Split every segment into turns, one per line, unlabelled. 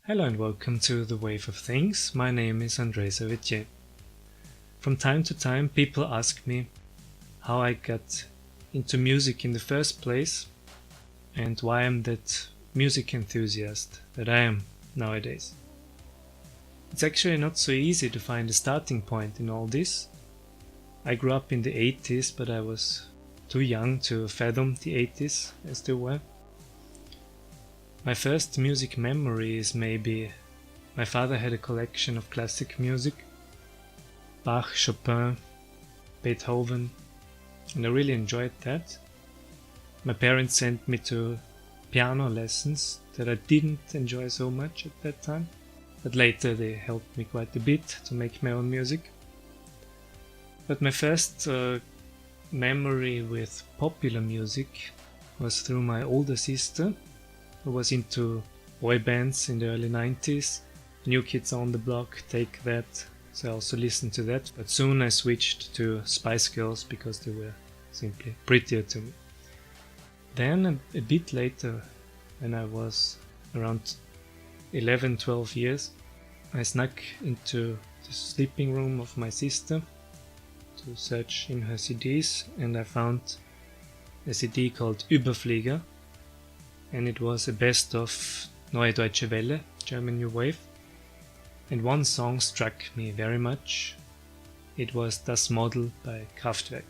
Hello and welcome to The Wave of Things. My name is André Savetier. From time to time people ask me how I got into music in the first place and why I'm that music enthusiast that I am nowadays. It's actually not so easy to find a starting point in all this. I grew up in the 80s, but I was too young to fathom the 80s as they were. My first music memory is maybe my father had a collection of classic music, Bach, Chopin, Beethoven, and I really enjoyed that. My parents sent me to piano lessons that I didn't enjoy so much at that time, but later they helped me quite a bit to make my own music. But my first memory with popular music was through my older sister, who was into boy bands in the early 90s, New Kids on the Block, Take That, so I also listened to that, but soon I switched to Spice Girls because they were simply prettier to me. Then a bit later, when I was around 11-12 years, I snuck into the sleeping room of my sister to search in her CDs, and I found a CD called Überflieger, and it was a best of Neue Deutsche Welle, German New Wave, and one song struck me very much. It was Das Model by Kraftwerk.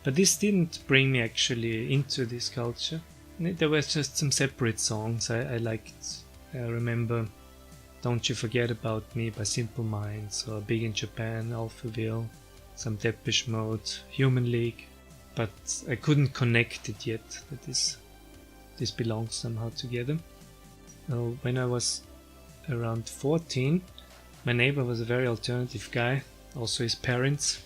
But this didn't bring me actually into this culture. There were just some separate songs I liked. I remember Don't You Forget About Me by Simple Minds, or Big in Japan, Alphaville, some Depeche Mode, Human League, but I couldn't connect it yet, that this belongs somehow together. When I was around 14, my neighbor was a very alternative guy, also his parents,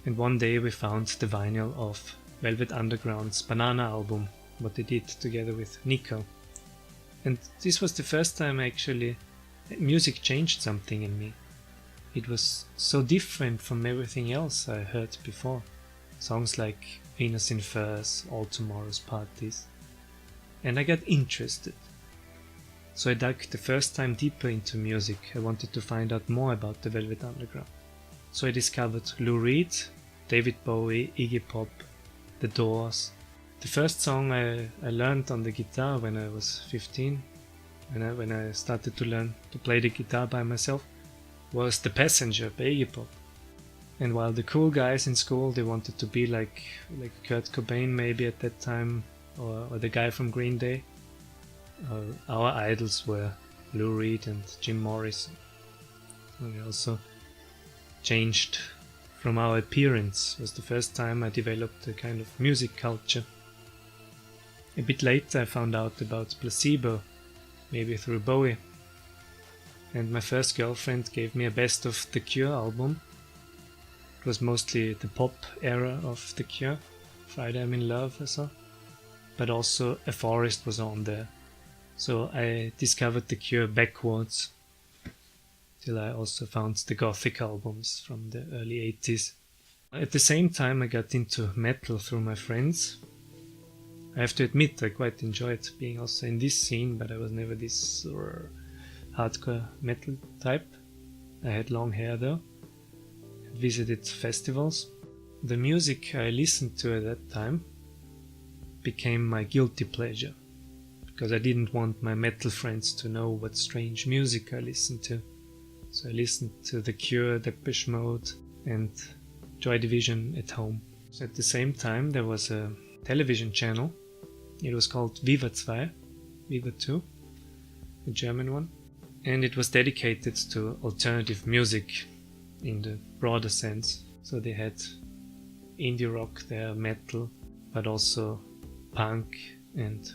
and one day we found the vinyl of Velvet Underground's Banana album, what they did together with Nico. And this was the first time actually music changed something in me. It was so different from everything else I heard before. Songs like Venus in Furs, All Tomorrow's Parties. And I got interested. So I dug the first time deeper into music. I wanted to find out more about the Velvet Underground. So I discovered Lou Reed, David Bowie, Iggy Pop, The Doors. The first song I learned on the guitar when I was 15, when I started to learn to play the guitar by myself, was The Passenger by Iggy Pop. And while the cool guys in school, they wanted to be like Kurt Cobain maybe at that time, or the guy from Green Day, our idols were Lou Reed and Jim Morrison. We also changed from our appearance. It was the first time I developed a kind of music culture. A bit later I found out about Placebo, maybe through Bowie. And my first girlfriend gave me a best of The Cure album. It was mostly the pop era of The Cure, Friday I'm in Love or so. But also A Forest was on there. So I discovered The Cure backwards, till I also found the gothic albums from the early 80s. At the same time I got into metal through my friends. I have to admit I quite enjoyed being also in this scene, but I was never this hardcore metal type. I had long hair though, and visited festivals. The music I listened to at that time became my guilty pleasure, because I didn't want my metal friends to know what strange music I listened to. So I listened to The Cure, Depeche Mode and Joy Division at home. So at the same time there was a television channel. It was called BovitzFire, Viva 2, a German one. And it was dedicated to alternative music in the broader sense. So they had indie rock there, metal, but also punk and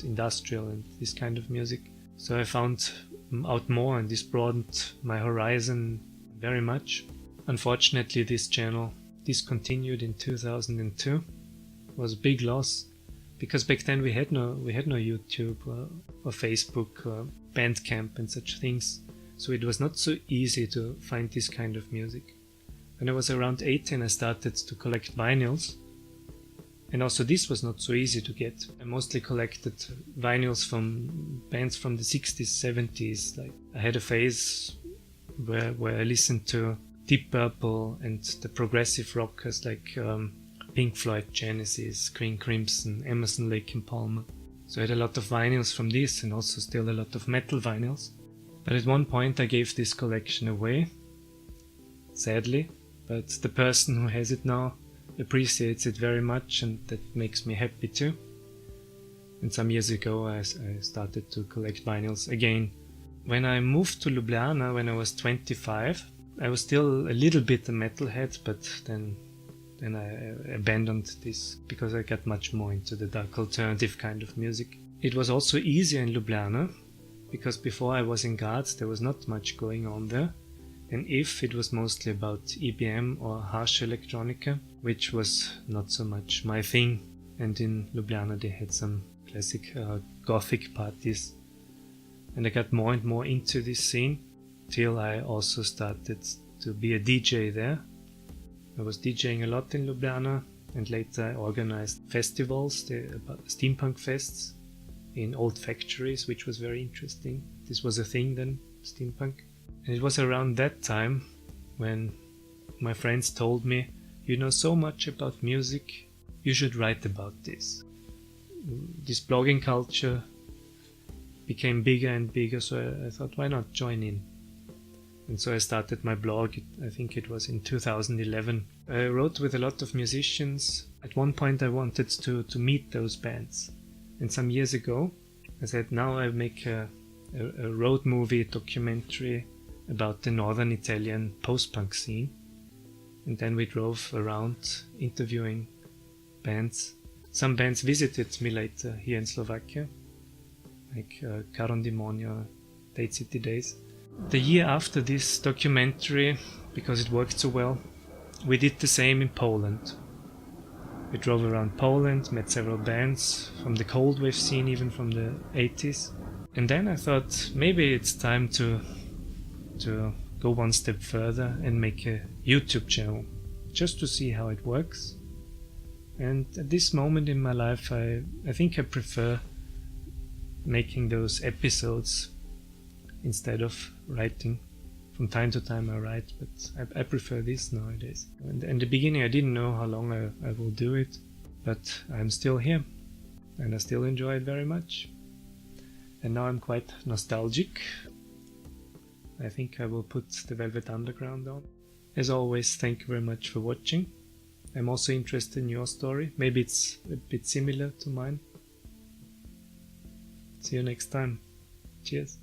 industrial and this kind of music. So I found out more, and this broadened my horizon very much. Unfortunately this channel discontinued in 2002. It was a big loss, because back then we had no YouTube or Facebook or Bandcamp and such things, so it was not so easy to find this kind of music. When I was around 18 I started to collect vinyls, And also this was not so easy to get. I mostly collected vinyls from bands from the 60s, 70s. Like I had a phase where I listened to Deep Purple and the progressive rockers like Pink Floyd, Genesis, King Crimson, Emerson, Lake and Palmer. So I had a lot of vinyls from this and also still a lot of metal vinyls. But at one point I gave this collection away, sadly, but the person who has it now appreciates it very much, and that makes me happy too. And some years ago I started to collect vinyls again. When I moved to Ljubljana when I was 25, I was still a little bit a metalhead, but then I abandoned this because I got much more into the dark alternative kind of music. It was also easier in Ljubljana because before I was in Graz there was not much going on there. And if it was mostly about EBM or harsh electronica, which was not so much my thing. And in Ljubljana they had some classic gothic parties. And I got more and more into this scene till I also started to be a DJ there. I was DJing a lot in Ljubljana, and later I organized festivals, the steampunk fests in old factories, which was very interesting. This was a thing then, steampunk. And it was around that time when my friends told me, you know so much about music, you should write about this. This blogging culture became bigger and bigger, so I thought, why not join in? And so I started my blog, I think it was in 2011. I wrote with a lot of musicians. At one point I wanted to meet those bands. And some years ago I said, now I make a road movie documentary about the northern Italian post-punk scene. And then we drove around interviewing bands. Some bands visited me later here in Slovakia, like Caron Demonio, Date City Days. The year after this documentary, because it worked so well, we did the same in Poland. We drove around Poland, met several bands from the cold wave scene, even from the 80s. And then I thought maybe it's time to go one step further and make a YouTube channel, just to see how it works. And at this moment in my life I think I prefer making those episodes instead of writing. From time to time I write, but I prefer this nowadays. And in the beginning I didn't know how long I will do it, but I'm still here and I still enjoy it very much. And now I'm quite nostalgic. I think I will put the Velvet Underground on. As always, thank you very much for watching. I'm also interested in your story. Maybe it's a bit similar to mine. See you next time. Cheers.